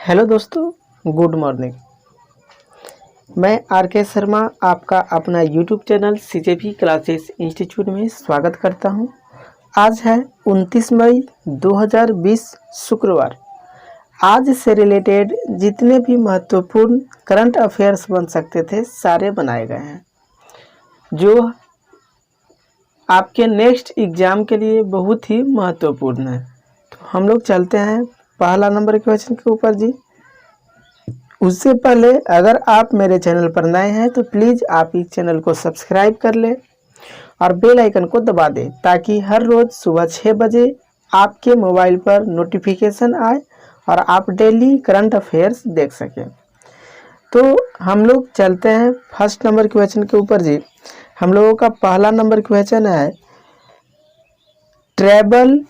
Hello दोस्तों, good morning. मैं are के शर्मा आपका अपना YouTube channel CJP classes institute में स्वागत करता हूं। आज है 29 मई 2020 शुक्रवार। आज से रिलेटेड जितने भी महत्वपूर्ण करंट अफेयर्स बन सकते थे सारे बनाए गए हैं, जो आपके नेक्स्ट एग्ज़ाम के लिए बहुत ही महत्वपूर्ण है। तो हम लोग चलते हैं पहला नंबर क्वेश्चन के ऊपर जी। उससे पहले अगर आप मेरे चैनल पर नए हैं तो प्लीज़ आप इस चैनल को सब्सक्राइब कर लें और बेल आइकन को दबा दें ताकि हर रोज़ सुबह 6 बजे आपके मोबाइल पर नोटिफिकेशन आए और आप डेली करंट अफेयर्स देख सकें। तो हम लोग चलते हैं फर्स्ट नंबर क्वेश्चन के ऊपर जी। हम लोगों का पहला नंबर क्वेश्चन है, ट्रैवल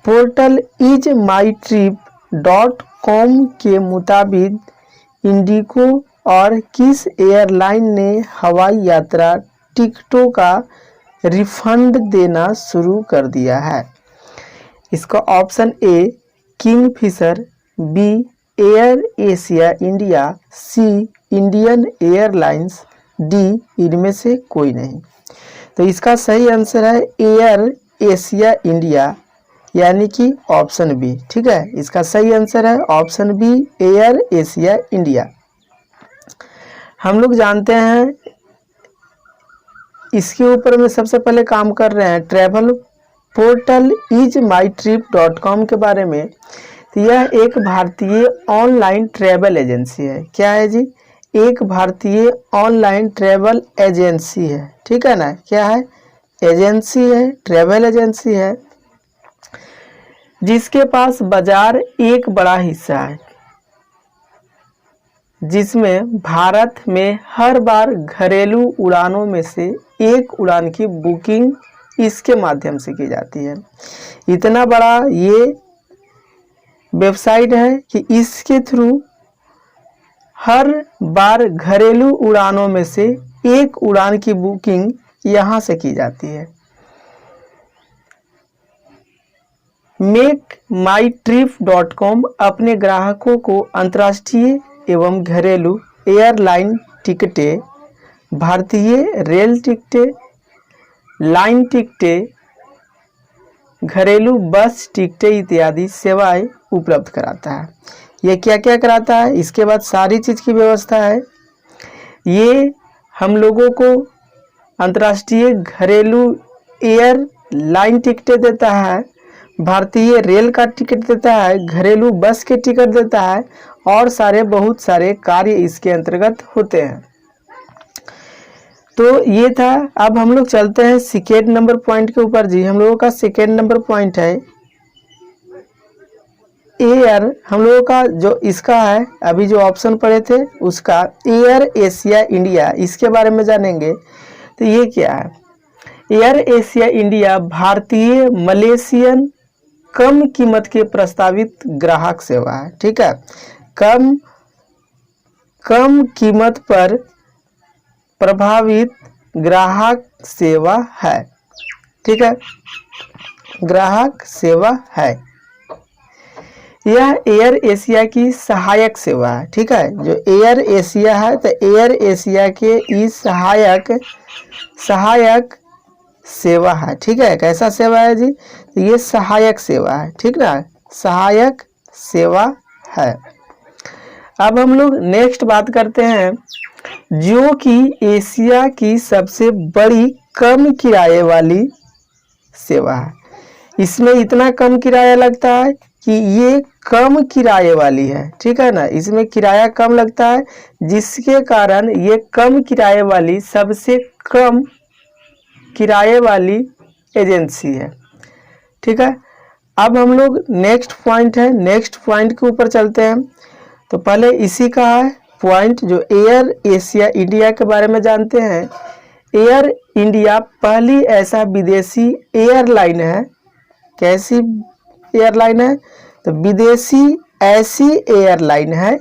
पोर्टल izmytrip.com के मुताबिक इंडिगो और किस एयरलाइन ने हवाई यात्रा टिकटों का रिफंड देना शुरू कर दिया है? इसका option A Kingfisher, B Air Asia India, C Indian Airlines, D इनमें से कोई नहीं। तो इसका सही आंसर है एयर एशिया इंडिया, यानी कि ऑप्शन बी। ठीक है, इसका सही आंसर है option B Air Asia India. हम लोग जानते हैं इसके ऊपर में सबसे पहले काम कर रहे हैं ट्रैवल पोर्टल izmytrip.com के बारे में। तो यह एक भारतीय ऑनलाइन ट्रैवल एजेंसी है। क्या है जी? एक भारतीय ऑनलाइन ट्रैवल एजेंसी है। ठीक है ना, क्या है? एजेंसी है, ट्रैवल एजेंसी है, जिसके पास बाजार एक बड़ा हिस्सा है, जिसमें भारत में हर बार घरेलू उड़ानों में से एक उड़ान की बुकिंग इसके माध्यम से की जाती है। इतना बड़ा ये वेबसाइट है कि इसके थ्रू हर बार घरेलू उड़ानों में से एक उड़ान की बुकिंग यहाँ से की जाती है। MakeMyTrip.com अपने ग्राहकों को अंतर्राष्ट्रीय एवं घरेलू एयरलाइन टिकटें, भारतीय रेल टिकटें, लाइन टिकटें, घरेलू बस टिकटें इत्यादि सेवाएं उपलब्ध कराता है। ये क्या क्या कराता है? इसके बाद सारी चीज़ की व्यवस्था है। ये हम लोगों को अंतर्राष्ट्रीय घरेलू एयरलाइन टिकटें देता है, भारतीय रेल का टिकट देता है, घरेलू बस के टिकट देता है और बहुत सारे कार्य इसके अंतर्गत होते हैं। तो ये था। अब हम लोग चलते हैं सेकेंड नंबर पॉइंट के ऊपर जी। हम लोगों का सेकेंड नंबर पॉइंट है एयर। हम लोगों का जो इसका है, अभी जो ऑप्शन पढ़े थे उसका एयर एशिया इंडिया, इसके बारे में जानेंगे। तो ये क्या है? एयर एशिया इंडिया भारतीय मलेशियन कम कीमत के प्रस्तावित ग्राहक सेवा है। ठीक है, कम कीमत पर प्रभावित ग्राहक सेवा है। ठीक है, ग्राहक सेवा है। यह एयर एशिया की सहायक सेवा है। ठीक है, जो एयर एशिया है तो एयर एशिया के इस सहायक सेवा है। ठीक है, कैसा सेवा है जी? तो ये सहायक सेवा है। ठीक ना, सहायक सेवा है। अब हम लोग नेक्स्ट बात करते हैं, जो कि एशिया की सबसे बड़ी कम किराए वाली सेवा है। इसमें इतना कम किराया लगता है कि ये कम किराए वाली है। ठीक है ना, इसमें किराया कम लगता है, जिसके कारण ये कम किराए वाली सबसे कम किराए वाली एजेंसी है। ठीक है, अब हम लोग नेक्स्ट पॉइंट के ऊपर चलते हैं। तो पहले इसी का है पॉइंट, जो एयर एशिया इंडिया के बारे में जानते हैं। एयर इंडिया पहली ऐसा विदेशी एयरलाइन है। कैसी एयरलाइन है? तो विदेशी ऐसी एयरलाइन है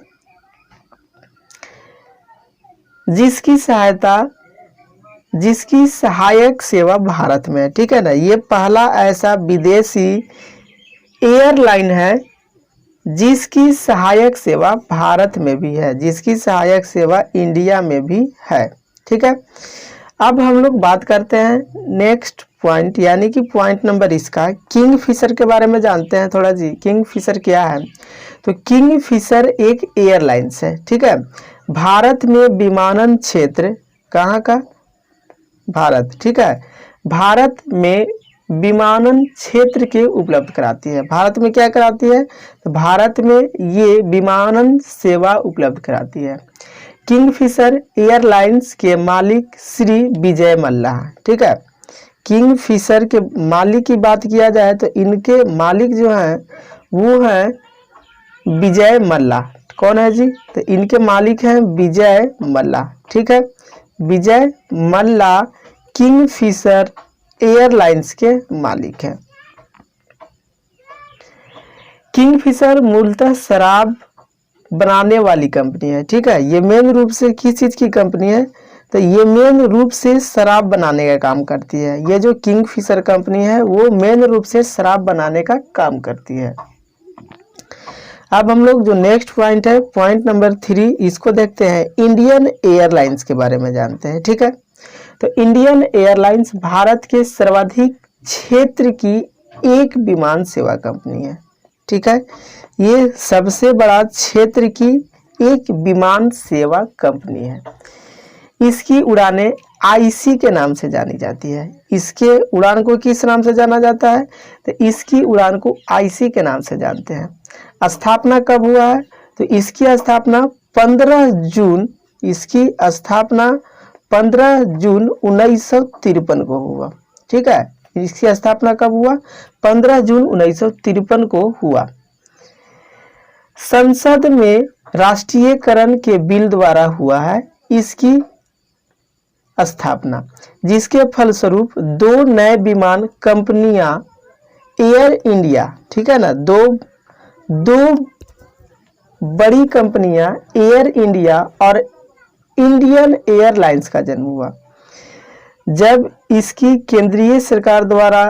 जिसकी सहायक सेवा भारत में है। ठीक है ना, ये पहला ऐसा विदेशी एयरलाइन है जिसकी सहायक सेवा भारत में भी है, जिसकी सहायक सेवा इंडिया में भी है। ठीक है, अब हम लोग बात करते हैं नेक्स्ट पॉइंट, यानी कि पॉइंट नंबर इसका किंग फिशर के बारे में जानते हैं थोड़ा जी। किंग फिशर क्या है? तो किंग फिशर एक एयरलाइंस है। ठीक है, भारत में विमानन क्षेत्र, कहाँ का? भारत। ठीक है, भारत में विमानन क्षेत्र के उपलब्ध कराती है। भारत में क्या कराती है? तो भारत में ये विमानन सेवा उपलब्ध कराती है। किंगफिशर एयरलाइंस के मालिक श्री विजय मल्ला। ठीक है, किंगफिशर के मालिक की बात किया जाए तो इनके मालिक जो हैं वो हैं विजय मल्ला। कौन है जी? तो इनके मालिक हैं विजय मल्ला। ठीक है, विजय मल्ला किंगफिशर एयरलाइंस के मालिक हैं। किंगफिशर मूलतः शराब बनाने वाली कंपनी है। ठीक है, ये मेन रूप से किस चीज की कंपनी है? तो ये मेन रूप से शराब बनाने का काम करती है। ये जो किंगफिशर कंपनी है वो मेन रूप से शराब बनाने का काम करती है। अब हम लोग जो नेक्स्ट पॉइंट है, पॉइंट नंबर 3, इसको देखते हैं। इंडियन एयरलाइंस के बारे में जानते हैं। ठीक है, तो इंडियन एयरलाइंस भारत के सर्वाधिक क्षेत्र की एक विमान सेवा कंपनी है। ठीक है, ये सबसे बड़ा क्षेत्र की एक विमान सेवा कंपनी है। इसकी उड़ानें आईसी के नाम से जानी जाती है। इसके उड़ान को किस नाम से जाना जाता है? तो इसकी उड़ान को आईसी के नाम से जानते हैं। स्थापना कब हुआ है? तो इसकी स्थापना 15 जून, इसकी स्थापना 15 जून 1953 को हुआ। ठीक है, इसकी स्थापना कब हुआ? 15 जून 1953 को हुआ। संसद में राष्ट्रीयकरण के बिल द्वारा हुआ है इसकी स्थापना, जिसके फलस्वरूप 2 नए विमान कंपनियां एयर इंडिया, ठीक है ना, दो बड़ी कंपनियां एयर इंडिया और इंडियन एयरलाइंस का जन्म हुआ। जब इसकी केंद्रीय सरकार द्वारा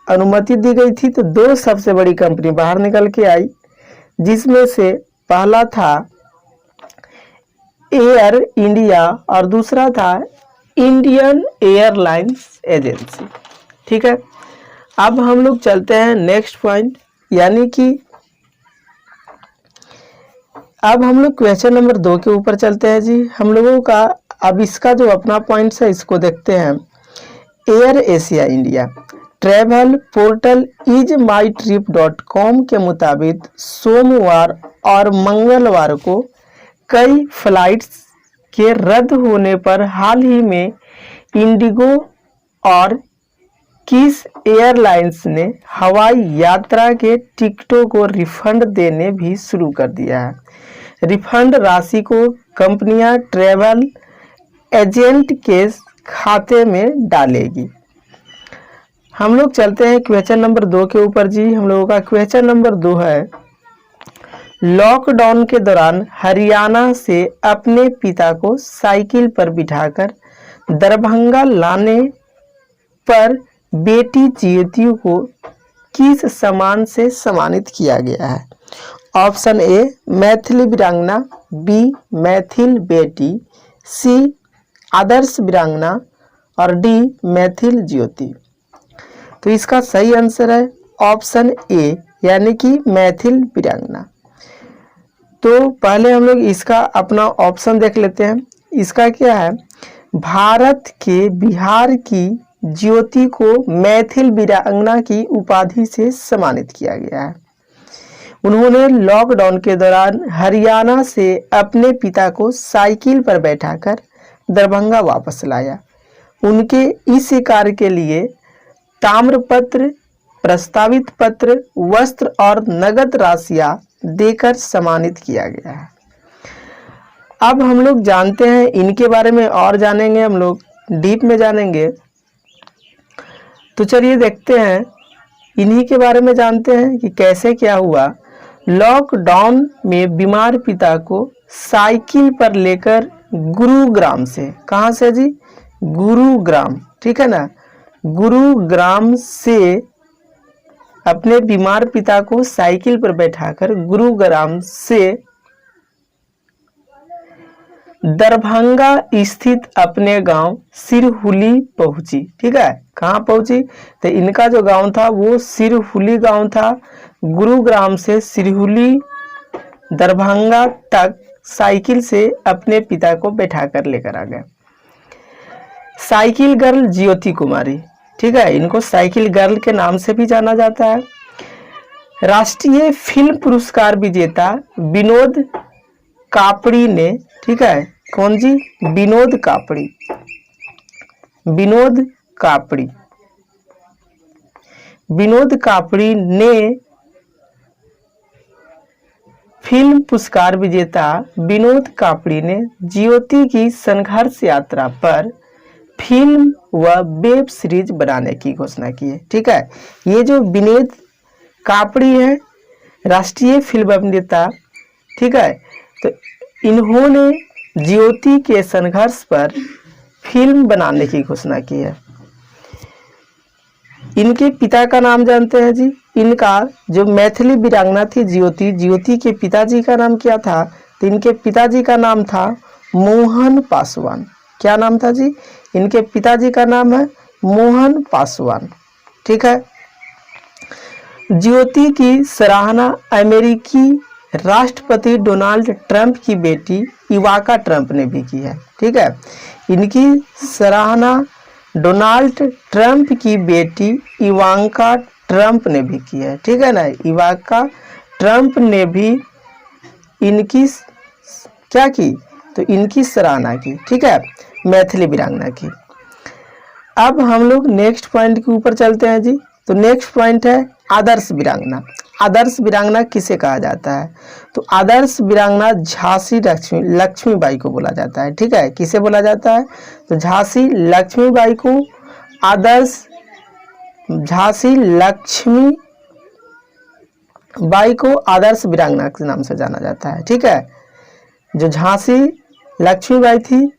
अनुमति दी गई थी तो 2 सबसे बड़ी कंपनी बाहर निकल के आई, जिसमें से पहला था एयर इंडिया और दूसरा था इंडियन एयरलाइंस एजेंसी। ठीक है, अब हम लोग चलते हैं नेक्स्ट पॉइंट, यानी कि अब हम लोग क्वेश्चन नंबर 2 के ऊपर चलते हैं जी। हम लोगों का अब इसका जो अपना पॉइंट्स है इसको देखते हैं। Air Asia India travel portal ismytrip.com के मुताबिक सोमवार और मंगलवार को कई फ्लाइट्स के रद्द होने पर हाल ही में इंडिगो और किस एयरलाइंस ने हवाई यात्रा के टिकटों को रिफंड देने भी शुरू कर दिया है। रिफंड राशि को कंपनियां ट्रैवल एजेंट के खाते में डालेगी। हम लोग चलते हैं क्वेश्चन नंबर 2 के ऊपर जी। हम लोगों का क्वेश्चन नंबर 2 है, लॉकडाउन के दौरान हरियाणा से अपने पिता को साइकिल पर बिठाकर दरभंगा लाने पर बेटी ज्योति को किस सम्मान से सम्मानित किया गया है? ऑप्शन ए मैथिली वीरांगना, बी मैथिल बेटी, सी आदर्श वीरांगना और डी मैथिल ज्योति। तो इसका सही आंसर है ऑप्शन ए, यानी कि मैथिल वीरांगना। तो पहले हम लोग इसका अपना ऑप्शन देख लेते हैं। इसका क्या है? भारत के बिहार की ज्योति को मैथिल वीरांगना की उपाधि से सम्मानित किया गया है। उन्होंने लॉकडाउन के दौरान हरियाणा से अपने पिता को साइकिल पर बैठाकर दरभंगा वापस लाया। उनके इस कार्य के लिए ताम्रपत्र, प्रस्तावित पत्र, वस्त्र और नगद राशियां देकर सम्मानित किया गया है। अब हम लोग जानते हैं इनके बारे में और जानेंगे, हम लोग डीप में जानेंगे। तो चलिए देखते हैं, इन्हीं के बारे में जानते हैं कि कैसे क्या हुआ। लॉकडाउन में बीमार पिता को साइकिल पर लेकर गुरुग्राम से, कहाँ से जी? गुरुग्राम, ठीक है ना, गुरुग्राम से अपने बीमार पिता को साइकिल पर बैठाकर गुरुग्राम से दरभंगा स्थित अपने गांव सिरहुली पहुंची। ठीक है, कहाँ पहुंची? तो इनका जो गांव था वो सिरहुली गांव था। गुरुग्राम से सिरहुली दरभंगा तक साइकिल से अपने पिता को बैठा कर लेकर आ गए। साइकिल गर्ल ज्योति कुमारी, ठीक है, इनको साइकिल गर्ल के नाम से भी जाना जाता है। राष्ट्रीय फिल्म पुरस्कार विजेता विनोद कापड़ी ने, ठीक है, कौन जी? विनोद कापड़ी। विनोद कापड़ी, विनोद कापड़ी ने फिल्म पुरस्कार विजेता विनोद कापड़ी ने ज्योति की संघर्ष यात्रा पर फिल्म व वेब सीरीज बनाने की घोषणा की है। ठीक है, ये जो विनोद कापड़ी है राष्ट्रीय फिल्म अभिनेता, ठीक है, तो इन्होंने ज्योति के संघर्ष पर फिल्म बनाने की घोषणा की है। इनके पिता का नाम जानते हैं जी। इनका जो मैथिली वीरांगना थी ज्योति, ज्योति के पिताजी का नाम क्या था? तो इनके पिताजी का नाम था मोहन पासवान। क्या नाम था जी? इनके पिताजी का नाम है मोहन पासवान। ठीक है, ज्योति की सराहना अमेरिकी राष्ट्रपति डोनाल्ड ट्रंप की बेटी इवाका ट्रंप ने भी की है। ठीक है, इनकी सराहना डोनाल्ड ट्रंप की बेटी इवांका ट्रंप ने भी की है। ठीक है ना, इवाका ट्रंप ने भी इनकी क्या की? तो इनकी सराहना की। ठीक है, मैथिली वीरांगना की। अब हम लोग नेक्स्ट पॉइंट के ऊपर चलते हैं जी। तो नेक्स्ट पॉइंट है आदर्श वीरांगना। आदर्श वीरांगना किसे कहा जाता है? तो आदर्श वीरांगना झांसी लक्ष्मीबाई को बोला जाता है। ठीक है, किसे बोला जाता है? तो झांसी लक्ष्मीबाई को आदर्श, झांसी लक्ष्मीबाई को आदर्श वीरांगना के नाम से जाना जाता है। ठीक है, जो झांसी लक्ष्मीबाई थी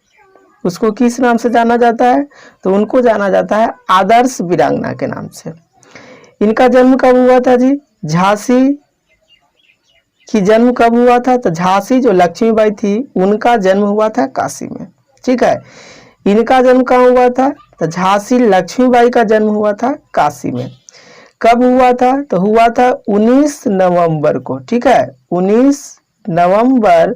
उसको किस नाम से जाना जाता है? तो उनको जाना जाता है आदर्श वीरांगना के नाम से। इनका जन्म कब हुआ था जी? झांसी की जन्म कब हुआ था? तो झांसी जो लक्ष्मीबाई थी उनका जन्म हुआ था काशी में। ठीक है, इनका जन्म कहाँ हुआ था? तो झांसी लक्ष्मीबाई का जन्म हुआ था काशी में। कब हुआ था? तो हुआ था 19 नवंबर को। ठीक है, 19 नवंबर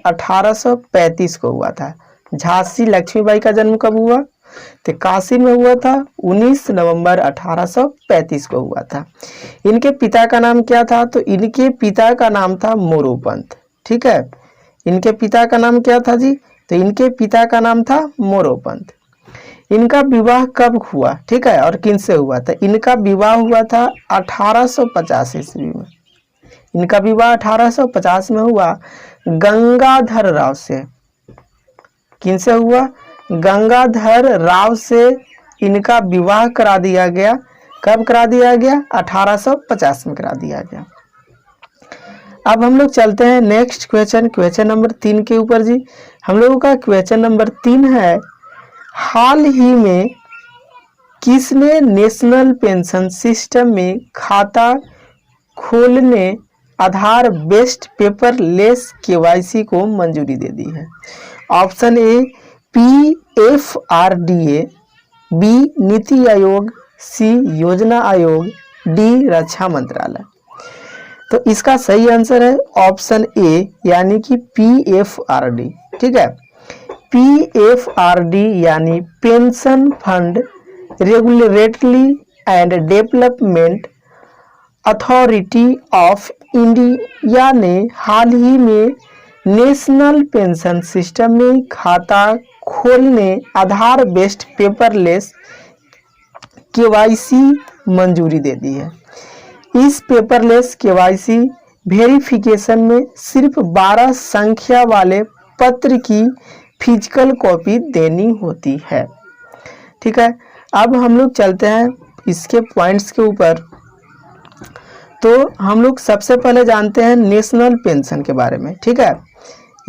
1835 को हुआ था। झांसी लक्ष्मीबाई का जन्म कब हुआ? तो काशी में हुआ था 19 नवंबर 1835 को हुआ था। इनके पिता का नाम क्या था? तो इनके पिता का नाम था मोरोपंत। ठीक है, इनके पिता का नाम क्या था जी? तो इनके पिता का नाम था मोरोपंत। इनका विवाह कब हुआ? ठीक है, और किनसे हुआ था? इनका विवाह हुआ था 1850 ईस्वी में। इनका विवाह 1850 में हुआ गंगाधर राव से। किनसे हुआ? गंगाधर राव से इनका विवाह करा दिया गया। कब करा दिया गया? 1850 में करा दिया गया। अब हम लोग चलते हैं नेक्स्ट क्वेश्चन नंबर 3 के ऊपर जी। हम लोगों का क्वेश्चन नंबर 3 है, हाल ही में किसने नेशनल पेंशन सिस्टम में खाता खोलने आधार बेस्ड पेपरलेस केवाईसी को मंजूरी दे दी है? ऑप्शन ए PFRDA, बी नीति आयोग, सी योजना आयोग, डी रक्षा मंत्रालय। तो इसका सही आंसर है ऑप्शन ए यानी कि PFRD। ठीक है, PFRD यानी pension fund regulatory and development authority of India ने हाल ही में नेशनल पेंशन सिस्टम में खाता खोलने आधार बेस्ड पेपरलेस केवाईसी मंजूरी दे दी है। इस पेपरलेस केवाईसी वेरिफिकेशन में सिर्फ 12 संख्या वाले पत्र की फिजिकल कॉपी देनी होती है। ठीक है, अब हम लोग चलते हैं इसके पॉइंट्स के ऊपर। तो हम लोग सबसे पहले जानते हैं नेशनल पेंशन के बारे में। ठीक है,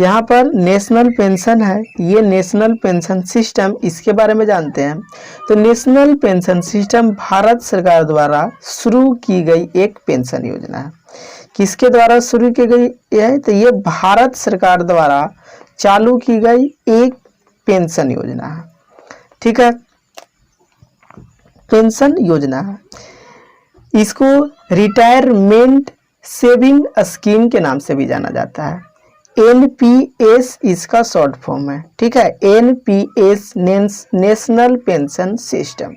यहाँ पर नेशनल पेंशन है, ये नेशनल पेंशन सिस्टम, इसके बारे में जानते हैं। तो नेशनल पेंशन सिस्टम भारत सरकार द्वारा शुरू की गई एक पेंशन योजना है। किसके द्वारा शुरू की गई है? तो ये भारत सरकार द्वारा चालू की गई एक पेंशन योजना है। ठीक है, पेंशन योजना है। इसको रिटायरमेंट सेविंग स्कीम के नाम से भी जाना जाता है। एनपीएस इसका शॉर्ट फॉर्म है। ठीक है, NPS national pension system.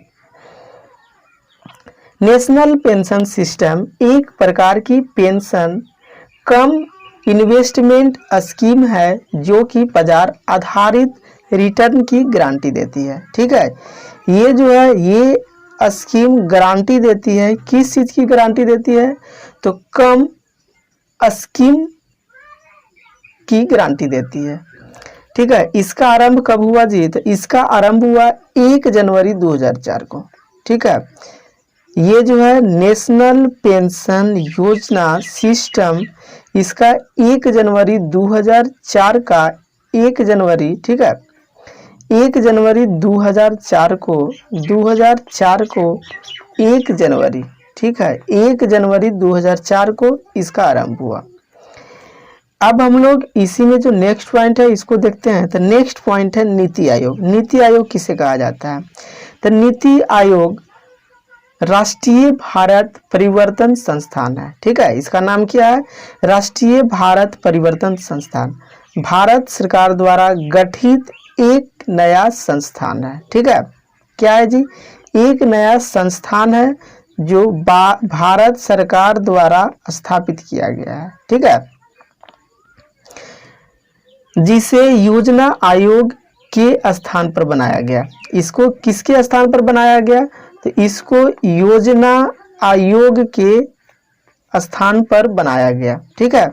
National pension system एक प्रकार की पेंशन कम इन्वेस्टमेंट स्कीम है जो कि बाजार आधारित रिटर्न की गारंटी देती है। ठीक है, ये जो है ये स्कीम गारंटी देती है। किस चीज़ की गारंटी देती है? तो कम स्कीम की गारंटी देती है। ठीक है, इसका आरंभ कब हुआ जी? तो इसका आरंभ हुआ 1 जनवरी 2004 को। ठीक है, ये जो है नेशनल पेंशन योजना सिस्टम, इसका 1 जनवरी 2004 का 1 जनवरी, ठीक है, 1 जनवरी 2004 को 1 जनवरी, ठीक है, 1 जनवरी 2004 को इसका आरंभ हुआ। अब हम लोग इसी में जो नेक्स्ट पॉइंट है इसको देखते हैं। तो नेक्स्ट पॉइंट है नीति आयोग। नीति आयोग किसे कहा जाता है? तो नीति आयोग राष्ट्रीय भारत परिवर्तन संस्थान है। ठीक है, इसका नाम क्या है? राष्ट्रीय भारत परिवर्तन संस्थान। भारत सरकार द्वारा गठित एक नया संस्थान है। ठीक है, क्या है जी? एक नया संस्थान है जो भारत सरकार द्वारा स्थापित किया गया है। ठीक है, जिसे योजना आयोग के स्थान पर बनाया गया। इसको किसके स्थान पर बनाया गया? तो इसको योजना आयोग के स्थान पर बनाया गया। ठीक है,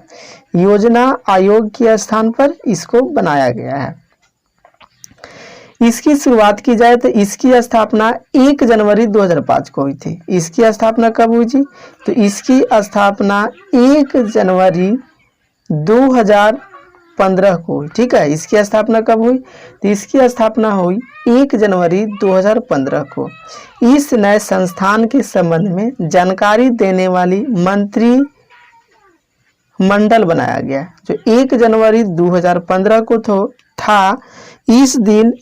योजना आयोग के स्थान पर इसको बनाया गया है। इसकी शुरुआत की जाए तो इसकी स्थापना 1 जनवरी 2005 को हुई थी। इसकी स्थापना कब हुई जी? तो इसकी स्थापना 1 जनवरी 2015 को हुई। ठीक है, इसकी स्थापना कब हुई? तो इसकी स्थापना हुई 1 जनवरी 2015 को। इस नए संस्थान के संबंध में जानकारी देने वाली मंत्री मंडल बनाया गया जो 1 जनवरी 2015 को था। इस दिन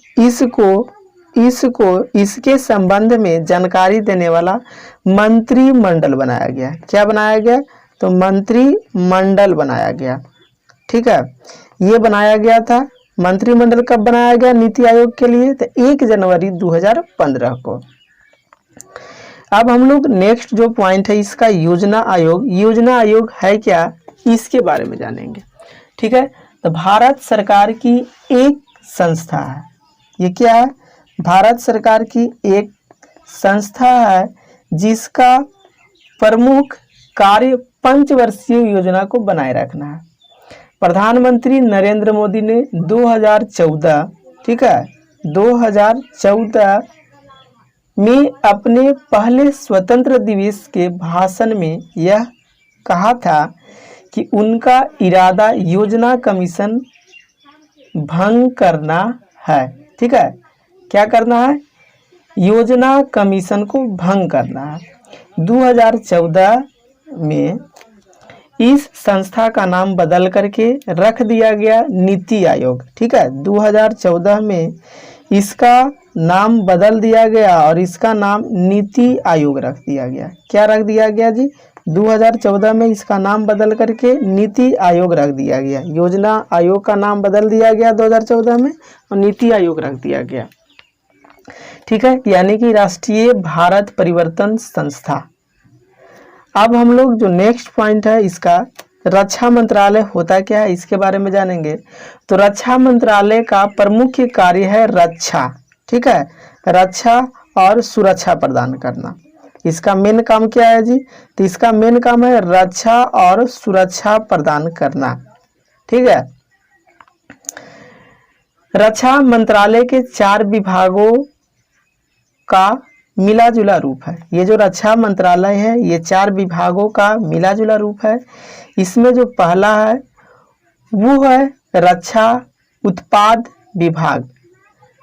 इसके संबंध में जानकारी देने वाला मंत्री मंडल बनाया गया। क्या बनाया गया? तो मंत्री मंडल बनाया गया। ठीक है, ये बनाया गया था। मंत्रिमंडल कब बनाया गया नीति आयोग के लिए? तो 1 जनवरी 2015 को। अब हम लोग नेक्स्ट जो पॉइंट है इसका योजना आयोग। योजना आयोग है क्या, इसके बारे में जानेंगे। ठीक है, तो भारत सरकार की एक संस्था है। ये क्या है? भारत सरकार की एक संस्था है जिसका प्रमुख कार्य पंचवर्षीय योजना को बनाए रखना है। प्रधानमंत्री नरेंद्र मोदी ने 2014, ठीक है, 2014 में अपने पहले स्वतंत्र दिवस के भाषण में यह कहा था कि उनका इरादा योजना कमीशन भंग करना है। ठीक है, क्या करना है? योजना कमीशन को भंग करना है। 2014 में इस संस्था का नाम बदल करके रख दिया गया नीति आयोग। ठीक है, 2014 में इसका नाम बदल दिया गया और इसका नाम नीति आयोग रख दिया गया। क्या रख दिया गया जी? 2014 में इसका नाम बदल करके नीति आयोग रख दिया गया। योजना आयोग का नाम बदल दिया गया 2014 में और नीति आयोग रख दिया गया। ठीक है, यानी कि राष्ट्रीय भारत परिवर्तन संस्था। अब हम लोग जो नेक्स्ट पॉइंट है इसका रक्षा मंत्रालय होता क्या है इसके बारे में जानेंगे। तो रक्षा मंत्रालय का प्रमुख कार्य है रक्षा। ठीक है, रक्षा और सुरक्षा प्रदान करना। इसका मेन काम क्या है जी? तो इसका मेन काम है रक्षा और सुरक्षा प्रदान करना। ठीक है, रक्षा मंत्रालय के 4 विभागों का मिला जुला रूप है। ये जो रक्षा मंत्रालय है ये 4 विभागों का मिला जुला रूप है। इसमें जो पहला है वो है रक्षा उत्पाद विभाग,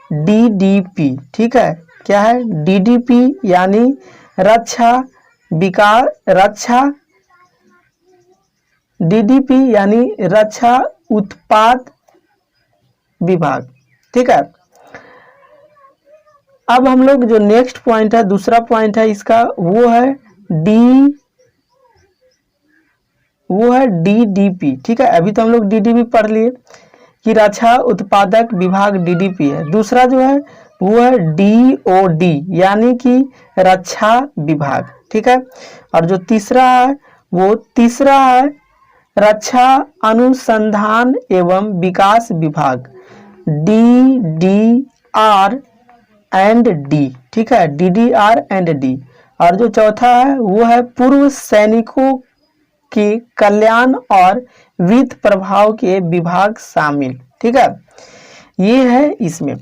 डीडीपी। ठीक है, क्या है? डीडीपी यानी रक्षा विकास, डीडीपी यानी रक्षा उत्पाद विभाग। ठीक है, अब हम लोग जो नेक्स्ट पॉइंट है, दूसरा पॉइंट है इसका, वो है डीडीपी। ठीक है, अभी तो हम लोग डीडीपी पढ़ लिए कि रक्षा उत्पादक विभाग डीडीपी है। दूसरा जो है वो है डीओडी यानी कि रक्षा विभाग। ठीक है, और जो तीसरा है वो तीसरा है रक्षा अनुसंधान एवं विकास विभाग, DDR एंड डी। ठीक है, DDR एंड डी। और जो चौथा है वो है पूर्व सैनिकों के कल्याण और वित्त प्रभाव के विभाग शामिल। ठीक है, ये है इसमें।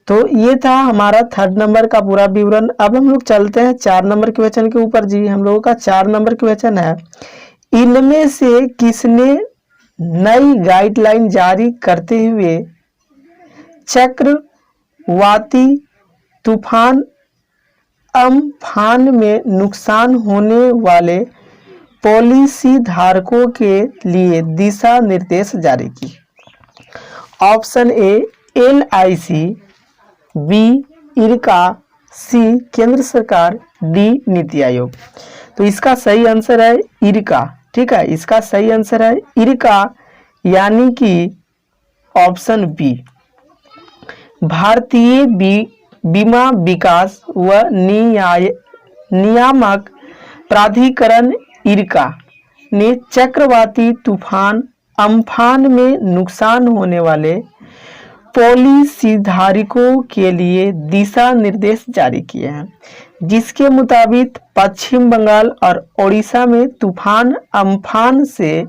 तो ये था हमारा 3rd नंबर का पूरा विवरण। अब हम लोग चलते हैं 4 नंबर के क्वेश्चन के ऊपर। जी, हम लोगों का 4 नंबर क्वेश्चन है, इनमें से किसने नई गाइडलाइन जारी करते हुए चक्रवाती तूफान अम्फान में नुकसान होने वाले पॉलिसी धारकों के लिए दिशा निर्देश जारी की? ऑप्शन ए LIC, बी इरका, सी केंद्र सरकार, डी नीति आयोग। तो इसका सही आंसर है इरका। ठीक है, इसका सही आंसर है इरका यानी कि ऑप्शन बी। भारतीय बीमा विकास व नियामक प्राधिकरण इरका ने चक्रवाती तूफान अम्फान में नुकसान होने वाले पॉलिसी धारकों के लिए दिशा निर्देश जारी किए हैं, जिसके मुताबिक पश्चिम बंगाल और ओडिशा में तूफान अम्फान से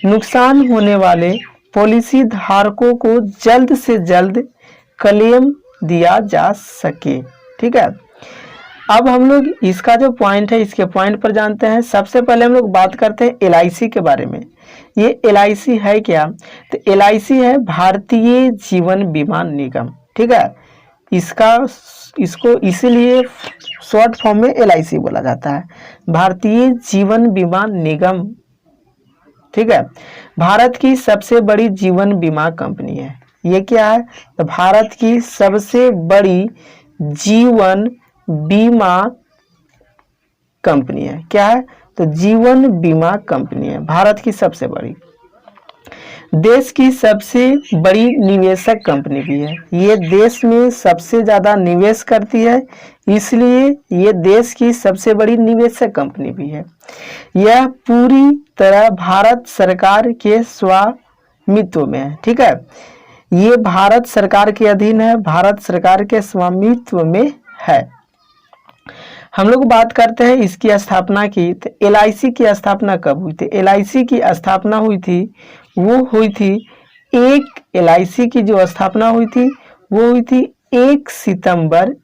नुकसान होने वाले पॉलिसी धारकों को जल्द से जल्द क्लेम दिया जा सके। ठीक है, अब हम लोग इसका जो पॉइंट है, इसके पॉइंट पर जानते हैं। सबसे पहले हम लोग बात करते हैं LIC के बारे में। ये LIC है क्या? तो LIC है भारतीय जीवन बीमा निगम। ठीक है, इसको इसीलिए शॉर्ट फॉर्म में LIC बोला जाता है, भारतीय जीवन बीमा निगम। ठीक है, भारत की सबसे बड़ी जीवन बीमा कंपनी है। ये क्या है? तो भारत की सबसे बड़ी जीवन बीमा कंपनी है। क्या है? तो जीवन बीमा कंपनी है, भारत की सबसे बड़ी। देश की सबसे बड़ी निवेशक कंपनी भी है। ये देश में सबसे ज़्यादा निवेश करती है, इसलिए ये देश की सबसे बड़ी निवेशक कंपनी भी है। यह पूरी तरह भारत सरकार के स्वामित्व में है। ठीक है, ये भारत सरकार के अधीन है, भारत सरकार के स्वामित्व में है। हम लोग बात करते हैं इसकी स्थापना की। तो LIC की स्थापना कब हुई थी? LIC की स्थापना हुई थी, वो हुई थी LIC की जो स्थापना हुई थी वो हुई थी 1 सितंबर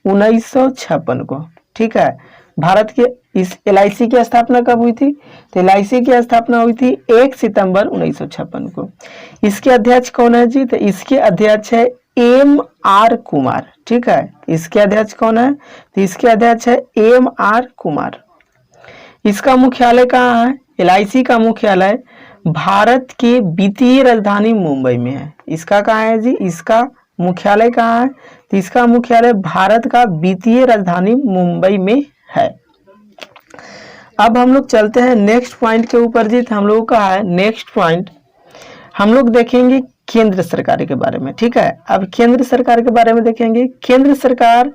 1956 को। ठीक है, भारत के इस LIC की स्थापना कब हुई थी? तो LIC की स्थापना हुई थी 1 सितंबर 1956 को। इसके अध्यक्ष कौन है जी? तो इसके अध्यक्ष है MR कुमार। ठीक है, इसके अध्यक्ष कौन है? तो इसके अध्यक्ष है MR कुमार। इसका मुख्यालय कहाँ है? LIC का मुख्यालय भारत के वित्तीय राजधानी मुंबई में है। इसका कहाँ है जी? इसका मुख्यालय कहाँ है? तो इसका मुख्यालय भारत का वित्तीय राजधानी मुंबई में है। अब हम लोग चलते हैं नेक्स्ट पॉइंट के ऊपर जी। हम लोगों का है नेक्स्ट पॉइंट, हम लोग देखेंगे केंद्र सरकार के बारे में। ठीक है, अब केंद्र सरकार के बारे में देखेंगे। केंद्र सरकार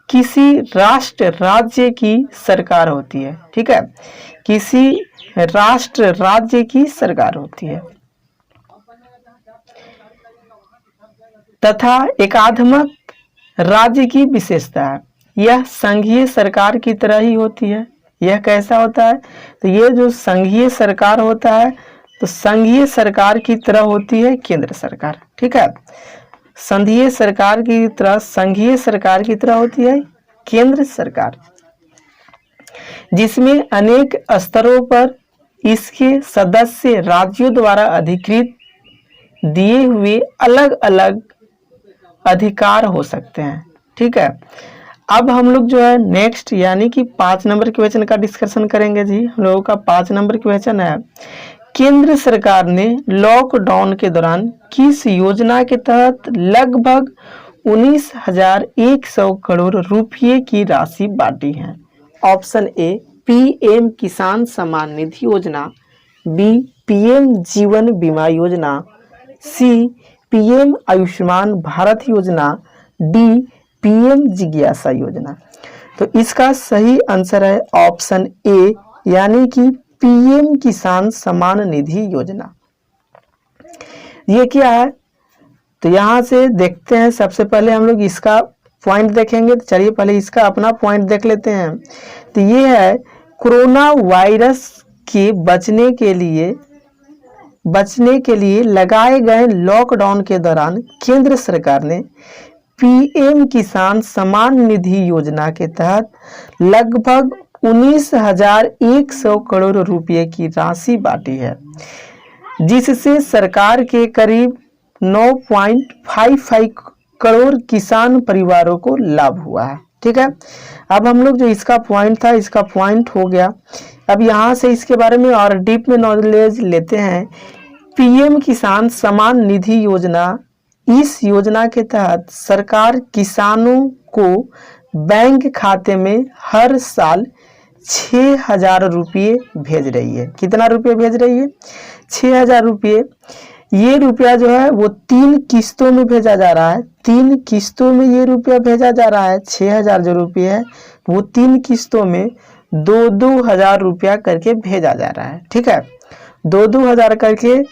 किसी राष्ट्र राज्य की सरकार होती है। ठीक है, किसी राष्ट्र राज्य की सरकार होती है तथा एकात्मक राज्य की विशेषता है। यह संघीय सरकार की तरह ही होती है। यह कैसा होता है? तो ये जो संघीय सरकार होता है, तो संघीय सरकार की तरह होती है केंद्र सरकार। ठीक है, संघीय सरकार की तरह होती है केंद्र सरकार, जिसमें अनेक स्तरों पर इसके सदस्य राज्यों द्वारा अधिकृत दिए हुए अलग अलग अधिकार हो सकते हैं। ठीक है, अब हम लोग जो है नेक्स्ट यानी कि 5 नंबर क्वेश्चन का डिस्कशन करेंगे जी। हम लोगों का 5 नंबर क्वेश्चन है, केंद्र सरकार ने लॉकडाउन के दौरान किस योजना के तहत लगभग 19,100 करोड़ रुपये की राशि बांटी है? ऑप्शन ए पीएम किसान सम्मान निधि योजना, बी पीएम जीवन बीमा योजना, सी पीएम आयुष्मान भारत योजना, डी पीएम जिज्ञासा योजना। तो इसका सही आंसर है ऑप्शन ए यानी कि पीएम किसान सम्मान निधि योजना। ये क्या है तो यहाँ से देखते हैं। सबसे पहले हम लोग इसका पॉइंट देखेंगे, तो चलिए पहले इसका अपना पॉइंट देख लेते हैं। तो ये है कोरोना वायरस के बचने के लिए लगाए गए लॉकडाउन के दौरान केंद्र सरकार ने पीएम किसान सम्मान निधि योजना के तहत लगभग 19,100 करोड़ रुपए की राशि बांटी है, जिससे सरकार के करीब 9.55 करोड़ किसान परिवारों को लाभ हुआ है। ठीक है, अब हम लोग जो इसका पॉइंट था इसका पॉइंट हो गया। अब यहाँ से इसके बारे में और डीप में नॉलेज लेते हैं। पीएम किसान सम्मान निधि योजना, इस योजना के तहत सरकार किसानों को बैंक खाते में हर साल 6,000 रुपये भेज रही है। कितना रुपये भेज रही है? 6,000 रुपये। ये रुपया जो है वो 3 किस्तों में भेजा जा रहा है। 3 किस्तों में ये रुपया भेजा जा रहा है। 6,000 जो रुपये है वो 3 किस्तों में 2-2 हज़ार रुपया करके भेजा जा रहा है। ठीक है, 2-2 हज़ार करके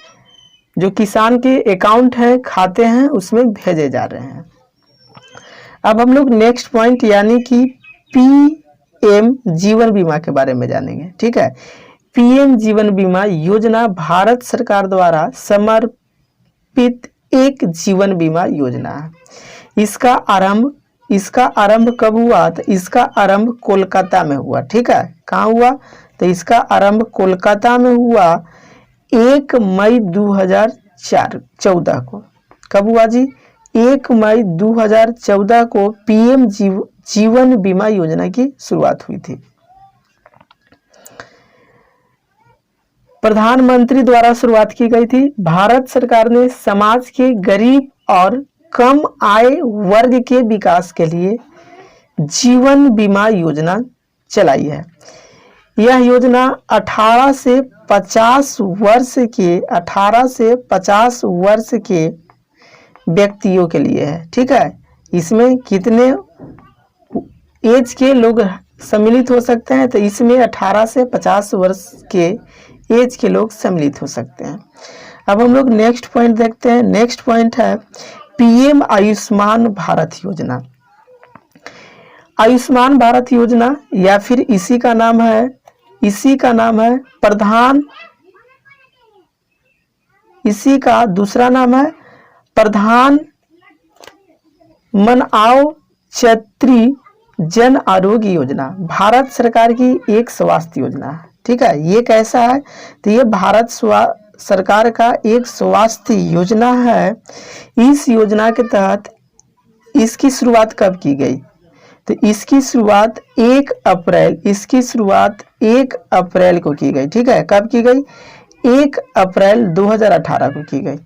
जो किसान के अकाउंट है, खाते हैं, उसमें भेजे जा रहे हैं। अब हम लोग नेक्स्ट पॉइंट यानी कि पीएम जीवन बीमा के बारे में जानेंगे। ठीक है, पीएम जीवन बीमा योजना भारत सरकार द्वारा समर्पित एक जीवन बीमा योजना है। इसका आरंभ कब हुआ? तो इसका आरंभ कोलकाता में हुआ। ठीक है, कहाँ हुआ? तो इसका आरंभ कोलकाता में हुआ 1 मई 2014 को। कब हुआ जी? 1 मई 2014 को पीएम जीवन बीमा योजना की शुरुआत हुई थी। प्रधानमंत्री द्वारा शुरुआत की गई थी। भारत सरकार ने समाज के गरीब और कम आय वर्ग के विकास के लिए जीवन बीमा योजना चलाई है। यह योजना 18 से 50 वर्ष के व्यक्तियों के लिए है। ठीक है, इसमें कितने एज के लोग सम्मिलित हो सकते हैं? तो इसमें 18 से 50 वर्ष के एज के लोग सम्मिलित हो सकते हैं। अब हम लोग नेक्स्ट पॉइंट देखते हैं। नेक्स्ट पॉइंट है पीएम आयुष्मान भारत योजना। आयुष्मान भारत योजना या फिर इसी का नाम है इसी का दूसरा नाम है प्रधान मंत्रि जन आरोग्य योजना। भारत सरकार की एक स्वास्थ्य योजना है। ठीक है, ये कैसा है? तो ये भारत सरकार का एक स्वास्थ्य योजना है। इस योजना के तहत इसकी शुरुआत कब की गई? तो इसकी शुरुआत 1 अप्रैल को की गई। ठीक है, कब की गई? 1 अप्रैल 2018 को की गई।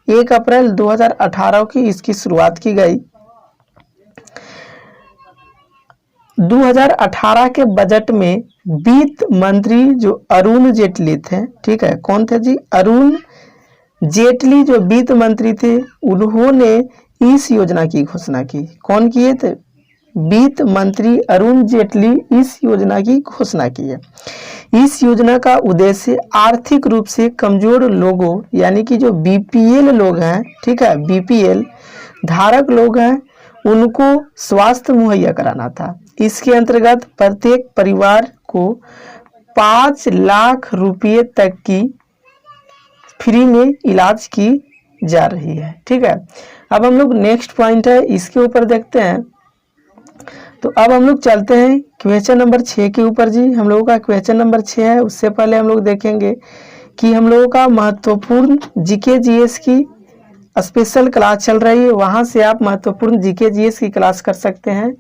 1 अप्रैल 2018 की इसकी शुरुआत की गई। 2018 के बजट में वित्त मंत्री जो अरुण जेटली थे, ठीक है, कौन थे जी? अरुण जेटली जो वित्त मंत्री थे, उन्होंने इस योजना की घोषणा की। कौन किए थे? वित्त मंत्री अरुण जेटली इस योजना की घोषणा की है। इस योजना का उद्देश्य आर्थिक रूप से कमजोर लोगों यानी कि जो बीपीएल लोग हैं, ठीक है, बीपीएल धारक लोग हैं, उनको स्वास्थ्य मुहैया कराना था। इसके अंतर्गत प्रत्येक परिवार को 5 लाख रुपये तक की फ्री में इलाज की जा रही है। ठीक है, अब हम लोग नेक्स्ट पॉइंट है इसके ऊपर देखते हैं। तो अब हम लोग चलते हैं क्वेश्चन नंबर 6 के ऊपर जी। हम लोगों का क्वेश्चन नंबर 6 है। उससे पहले हम लोग देखेंगे कि हम लोगों का महत्वपूर्ण जीके जीएस की स्पेशल क्लास चल रही है, वहां से आप महत्वपूर्ण जीके जीएस की क्लास कर सकते हैं।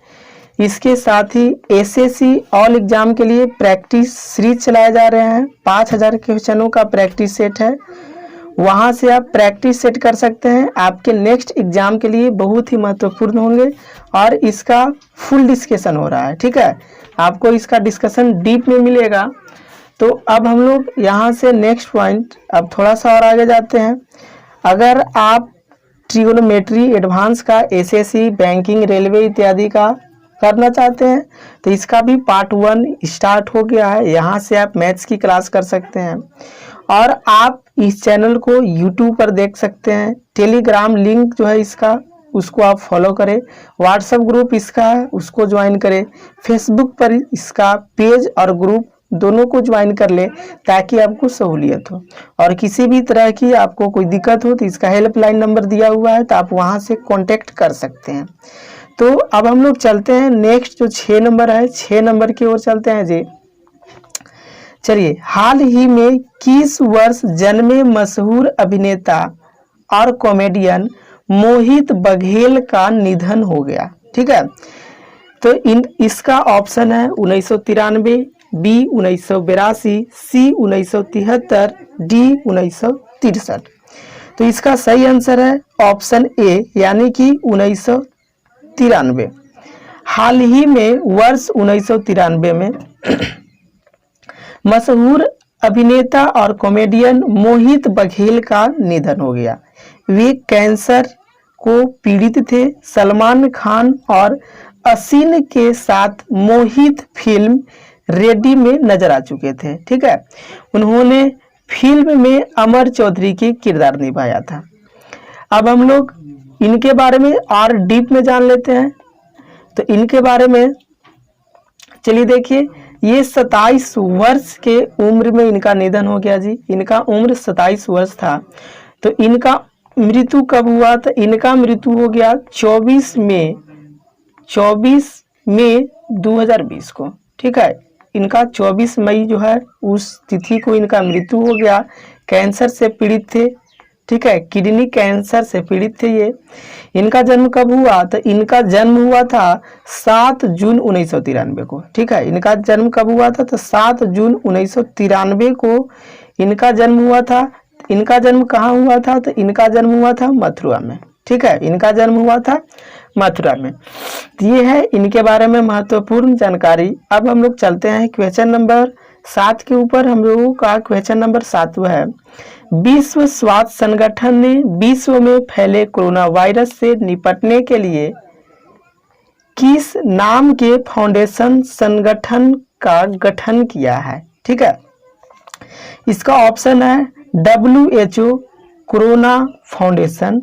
इसके साथ ही एसएससी ऑल एग्जाम के लिए प्रैक्टिस सीरीज चलाए जा रहे हैं। 5000 क्वेश्चनों का प्रैक्टिस सेट है, वहां से आप प्रैक्टिस सेट कर सकते हैं। आपके नेक्स्ट एग्जाम के लिए बहुत ही महत्वपूर्ण होंगे और इसका फुल डिस्कशन हो रहा है, ठीक है। आपको इसका डिस्कशन डीप में मिलेगा। तो अब हम लोग यहाँ से नेक्स्ट पॉइंट अब थोड़ा सा और आगे जाते हैं। अगर आप ट्रिगोनोमेट्री एडवांस का एसएससी बैंकिंग रेलवे इत्यादि का करना चाहते हैं तो इसका भी पार्ट 1 स्टार्ट हो गया है। यहाँ से आप मैथ्स की क्लास कर सकते हैं और आप इस चैनल को यूट्यूब पर देख सकते हैं। टेलीग्राम लिंक जो है इसका उसको आप फॉलो करें, व्हाट्सएप ग्रुप इसका है उसको ज्वाइन करें, फेसबुक पर इसका पेज और ग्रुप दोनों को ज्वाइन कर ले ताकि आपको सहूलियत हो। और किसी भी तरह की आपको कोई दिक्कत हो तो इसका हेल्पलाइन नंबर दिया हुआ है, तो आप वहां से कांटेक्ट कर सकते हैं। तो अब हम लोग चलते हैं नेक्स्ट जो 6 नंबर है, 6 नंबर की ओर चलते हैं जी। चलिए, हाल ही में किस वर्ष जन्मे मशहूर अभिनेता और कॉमेडियन मोहित बघेल का निधन हो गया, ठीक है। तो इसका ऑप्शन है 1993, बी 1982, सी 1973, डी 1963। तो इसका सही आंसर है ऑप्शन ए यानी कि 1993। हाल ही में वर्ष 1993 में मशहूर अभिनेता और कॉमेडियन मोहित बघेल का निधन हो गया। वे कैंसर को पीड़ित थे। सलमान खान और असिन के साथ मोहित फिल्म रेडी में नजर आ चुके थे, ठीक है। उन्होंने फिल्म में अमर चौधरी की किरदार निभाया था। अब हम लोग इनके बारे में और डीप में जान लेते हैं। तो इनके बारे में चलिए देखिए, ये 27 वर्ष के उम्र में इनका निधन हो गया जी। इनका उम्र 27 वर्ष था। तो इनका मृत्यु कब हुआ? तो इनका मृत्यु हो गया 24 मई 2020 को, ठीक है। इनका 24 मई जो है उस तिथि को इनका मृत्यु हो गया। कैंसर से पीड़ित थे, ठीक है, किडनी कैंसर से पीड़ित थे ये। इनका जन्म कब हुआ? तो इनका जन्म हुआ था 7 जून 1993 को, ठीक है। इनका जन्म कब हुआ था? तो 7 जून 1993 को इनका जन्म हुआ था। इनका जन्म कहाँ हुआ था? तो इनका जन्म हुआ था मथुरा में, ठीक है। इनका जन्म हुआ था मथुरा में। ये है इनके बारे में महत्वपूर्ण जानकारी। अब हम लोग चलते हैं क्वेश्चन नंबर 7 के ऊपर। हम लोगों का क्वेश्चन नंबर 7 है, विश्व स्वास्थ्य संगठन ने विश्व में फैले कोरोना वायरस से निपटने के लिए किस नाम के फाउंडेशन संगठन का गठन किया है, ठीक है। इसका ऑप्शन है WHO corona foundation,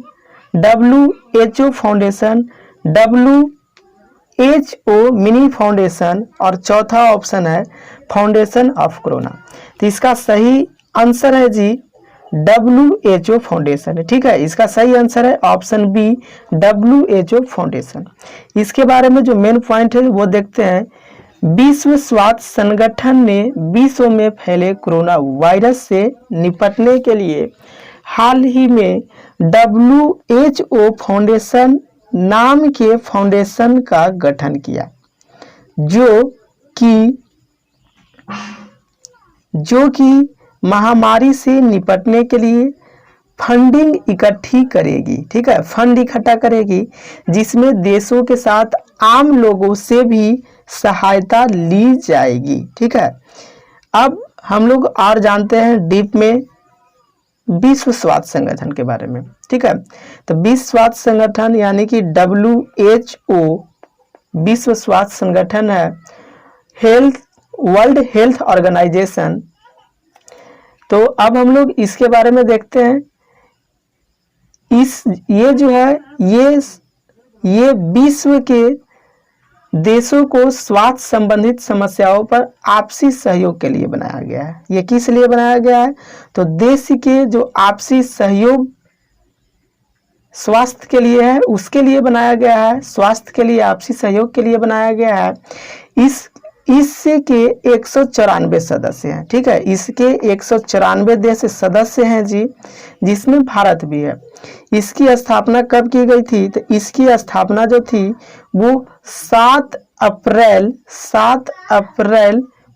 WHO foundation, WHO mini foundation और चौथा ऑप्शन है फाउंडेशन ऑफ कोरोना। तो इसका सही आंसर है जी WHO फाउंडेशन, ठीक है। इसका सही आंसर है ऑप्शन बी WHO फाउंडेशन। इसके बारे में जो मेन पॉइंट है वो देखते हैं। विश्व स्वास्थ्य संगठन ने विश्व में फैले कोरोना वायरस से निपटने के लिए हाल ही में WHO फाउंडेशन नाम के फाउंडेशन का गठन किया, जो कि महामारी से निपटने के लिए फंडिंग इकट्ठी करेगी, ठीक है, फंड इकट्ठा करेगी, जिसमें देशों के साथ आम लोगों से भी सहायता ली जाएगी, ठीक है। अब हम लोग और जानते हैं डीप में विश्व स्वास्थ्य संगठन के बारे में, ठीक है। तो विश्व स्वास्थ्य संगठन यानी कि WHO विश्व स्वास्थ्य संगठन है, वर्ल्ड हेल्थ ऑर्गेनाइजेशन। तो अब हम लोग इसके बारे में देखते हैं। ये जो है ये विश्व के देशों को स्वास्थ्य संबंधित समस्याओं पर आपसी सहयोग के लिए बनाया गया है। ये किस लिए बनाया गया है? तो देश के जो आपसी सहयोग स्वास्थ्य के लिए है, उसके लिए बनाया गया है, स्वास्थ्य के लिए, आपसी सहयोग के लिए बनाया गया है। इससे के 194 सदस्य हैं, ठीक है, इसके 194 देश सदस्य हैं जी, जिसमें भारत भी है। इसकी स्थापना कब की गई थी? तो इसकी स्थापना जो थी वो 7 अप्रैल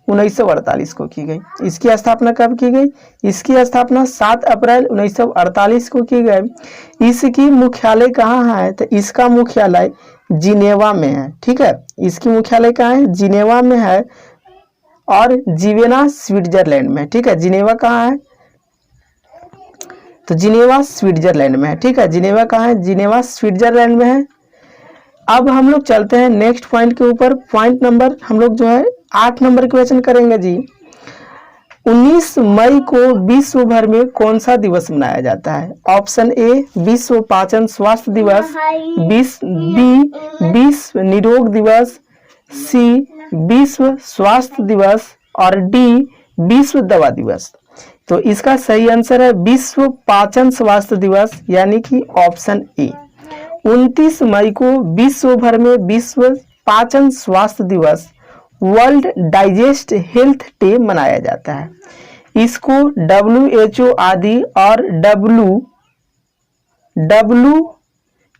1948 को की गई। इसकी स्थापना कब की गई? इसकी स्थापना 7 अप्रैल 1948 को की गई। इसकी मुख्यालय कहाँ है? तो इसका मुख्यालय जिनेवा में है, ठीक है, इसकी मुख्यालय कहाँ है? जिनेवा में है, और जिनेवा स्विट्जरलैंड में, ठीक है, जिनेवा कहाँ है? तो जिनेवा स्विट्जरलैंड में है, ठीक है, जिनेवा कहाँ है? जिनेवा स्विट्जरलैंड में है। अब हम लोग चलते हैं नेक्स्ट पॉइंट के ऊपर। पॉइंट नंबर हम लोग जो है 8 नंबर क्वेश्चन करेंगे जी। 19 मई को विश्व भर में कौन सा दिवस मनाया जाता है? ऑप्शन ए विश्व पाचन स्वास्थ्य दिवस, बी विश्व निरोग दिवस, सी विश्व स्वास्थ्य दिवस, और डी विश्व दवा दिवस। तो इसका सही आंसर है विश्व पाचन स्वास्थ्य दिवस, यानी कि ऑप्शन ए। 29 मई को विश्व भर में विश्व पाचन स्वास्थ्य दिवस, वर्ल्ड डाइजेस्ट हेल्थ डे मनाया जाता है। इसको WHO आदि और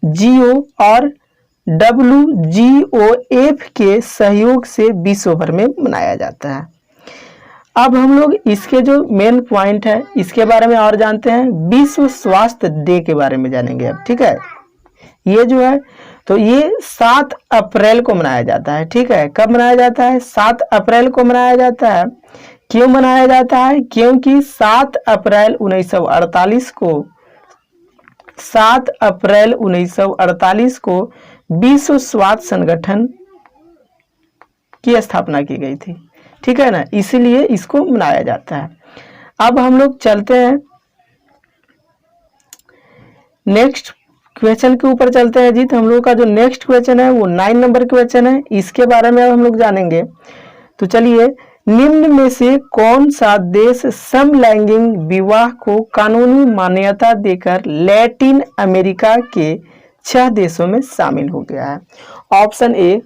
WGO और WGOF के सहयोग से विश्व भर में मनाया जाता है। अब हम लोग इसके जो मेन पॉइंट है इसके बारे में और जानते हैं। विश्व स्वास्थ्य डे के बारे में जानेंगे अब, ठीक है। ये जो है तो ये 7 अप्रैल को मनाया जाता है, ठीक है। कब मनाया जाता है? 7 अप्रैल को मनाया जाता है। क्यों मनाया जाता है? क्योंकि 7 अप्रैल 1948 को विश्व स्वास्थ्य संगठन की स्थापना की गई थी, ठीक है ना, इसीलिए इसको मनाया जाता है। अब हम लोग चलते हैं नेक्स्ट क्वेश्चन के ऊपर चलते हैं जी। तो हम लोग का जो नेक्स्ट क्वेश्चन है वो 9 नंबर क्वेश्चन है, इसके बारे में अब हम लोग जानेंगे। तो चलिए, निम्न में से कौन सा देश समलैंगिक विवाह को कानूनी मान्यता देकर लैटिन अमेरिका के 6 देशों में शामिल हो गया है? Option A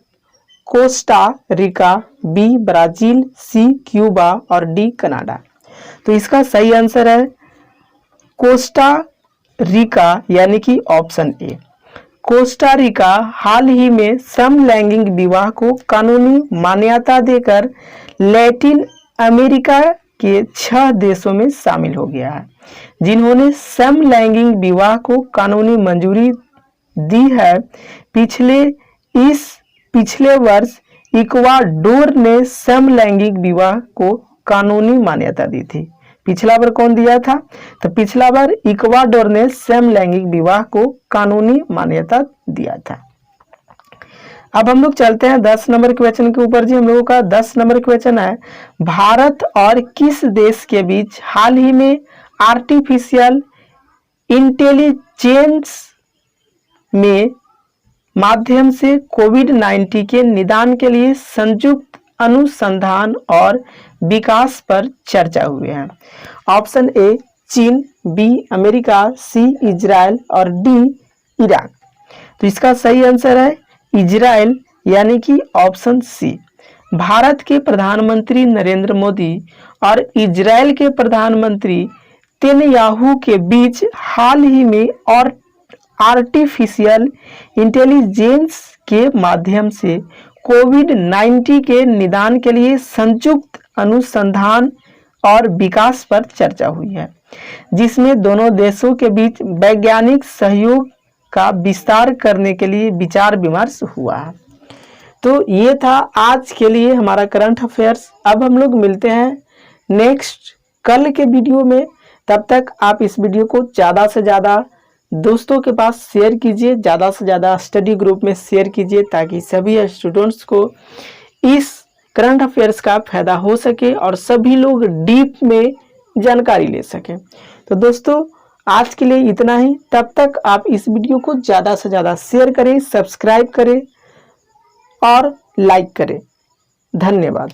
Costa Rica, B Brazil, C Cuba, और डी कनाडा। तो इसका सही आंसर है कोस्टा रिका, यानी कि ऑप्शन ए। कोस्टा रिका हाल ही में समलैंगिक विवाह को कानूनी मान्यता देकर लैटिन अमेरिका के 6 देशों में शामिल हो गया है, जिन्होंने समलैंगिक विवाह को कानूनी मंजूरी दी है। पिछले वर्ष इक्वाडोर ने समलैंगिक विवाह को कानूनी मान्यता दी थी। पिछला बार कौन दिया था? तो पिछला बार इक्वाडोर ने समलैंगिक विवाह को कानूनी मान्यता दिया था। अब हम लोग चलते हैं 10 नंबर क्वेश्चन के ऊपर जी। हम लोगों का 10 नंबर क्वेश्चन है, भारत और किस देश के बीच हाल ही में आर्टिफिशियल इंटेलिजेंस में माध्यम से कोविड-19 के निदान के लिए संयुक्त अनुसंधान और विकास पर चर्चा हुई है? ऑप्शन ए चीन, बी अमेरिका, सी इजराइल, और डी ईरान। तो इसका सही आंसर है इजराइल, यानी कि ऑप्शन सी। भारत के प्रधानमंत्री नरेंद्र मोदी और इजराइल के प्रधानमंत्री नेतन्याहू के बीच हाल ही में और आर्टिफिशियल इंटेलिजेंस के माध्यम से कोविड-19 के निदान के लिए संयुक्त अनुसंधान और विकास पर चर्चा हुई है, जिसमें दोनों देशों के बीच वैज्ञानिक सहयोग का विस्तार करने के लिए विचार विमर्श हुआ है। तो ये था आज के लिए हमारा करंट अफेयर्स। अब हम लोग मिलते हैं नेक्स्ट कल के वीडियो में। तब तक आप इस वीडियो को ज़्यादा से ज़्यादा दोस्तों के पास शेयर कीजिए, ज़्यादा से ज़्यादा स्टडी ग्रुप में शेयर कीजिए, ताकि सभी स्टूडेंट्स को इस करंट अफेयर्स का फायदा हो सके और सभी लोग डीप में जानकारी ले सकें। तो दोस्तों आज के लिए इतना ही। तब तक आप इस वीडियो को ज़्यादा से ज़्यादा शेयर करें, सब्सक्राइब करें और लाइक करें। धन्यवाद।